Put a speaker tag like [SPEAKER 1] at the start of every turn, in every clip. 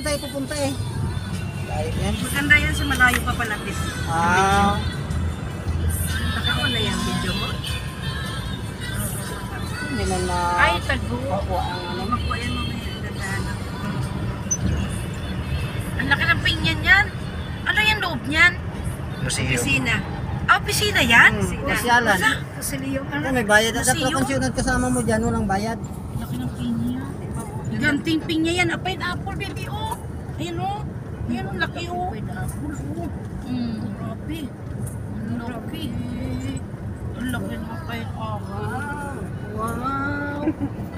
[SPEAKER 1] tayo pupunta eh. Dahil yan.
[SPEAKER 2] Maganda yan sa malayo pa palapit.
[SPEAKER 1] Ah.
[SPEAKER 2] Nakakuha na yan video mo.
[SPEAKER 1] Hindi man na...
[SPEAKER 2] Ay, tago.
[SPEAKER 1] Makuha ang ano.
[SPEAKER 2] Makuha yan mamaya. Dandahan ako. Ang laki ng pinyan yan. Ano yung loob niyan?
[SPEAKER 3] Museum.
[SPEAKER 2] Opisina. Ah, opisina yan?
[SPEAKER 1] Pasyalan.
[SPEAKER 2] Kasi yung ano?
[SPEAKER 1] May bayad. At
[SPEAKER 2] Museo?
[SPEAKER 1] tatlo pensyonat kasama mo dyan, walang bayad.
[SPEAKER 2] Laki ng pinya. Ganting pinya yan. Ah, pineapple, baby, oh. Ayan, oh. Ayan, oh, laki, oh. Pineapple, oh. Grabe. Ang laki. Ang laki ng pineapple. Wow.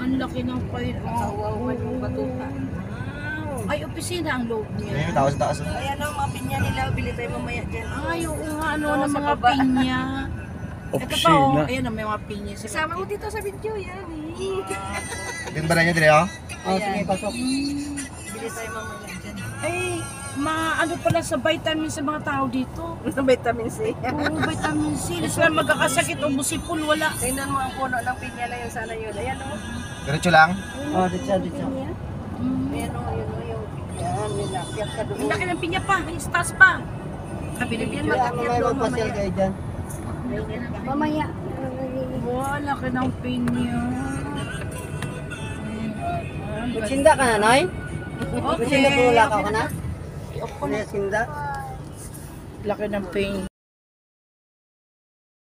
[SPEAKER 2] Ang laki ng pineapple. Wow, yung batuta. Ay, opisina ang loob niya.
[SPEAKER 3] Ayun, taas.
[SPEAKER 2] Ayan ang mga pinya nila. Bili tayo mamaya dyan. Ay, oo nga, ano, ng mga pinya. Ito pa, oh. Ayan, may mga pinya. Kasama mo dito sa video, yan, eh.
[SPEAKER 3] Din ba na niyo dire oh?
[SPEAKER 1] Oh, sige, pasok.
[SPEAKER 2] Bili tayo mamaya dyan. Ay, ano pala sa vitamin sa mga tao dito? Vitamin C. Oo, vitamin C. Hindi sila magkakasakit o busipul, wala. Tingnan mo ang puno ng pinya lang yung sana yun. Ayan, oh.
[SPEAKER 3] Diretso lang.
[SPEAKER 1] Oh, dito.
[SPEAKER 2] Ayan, oh, yun, oh, yung yan, nilapyat ka doon. Ang laki ng pinya pa, may stars pa. Kabilib yan,
[SPEAKER 1] Kaya
[SPEAKER 2] mag-akyat
[SPEAKER 1] may
[SPEAKER 2] doon
[SPEAKER 1] magpasyal
[SPEAKER 2] mamaya.
[SPEAKER 1] kayo dyan.
[SPEAKER 2] Mamaya. Wow, laki ng pinya.
[SPEAKER 1] Magsinda ka na, Noy?
[SPEAKER 2] Okay.
[SPEAKER 1] Magsinda ko, lakaw ka na? Magsinda?
[SPEAKER 2] Laki ng pinya.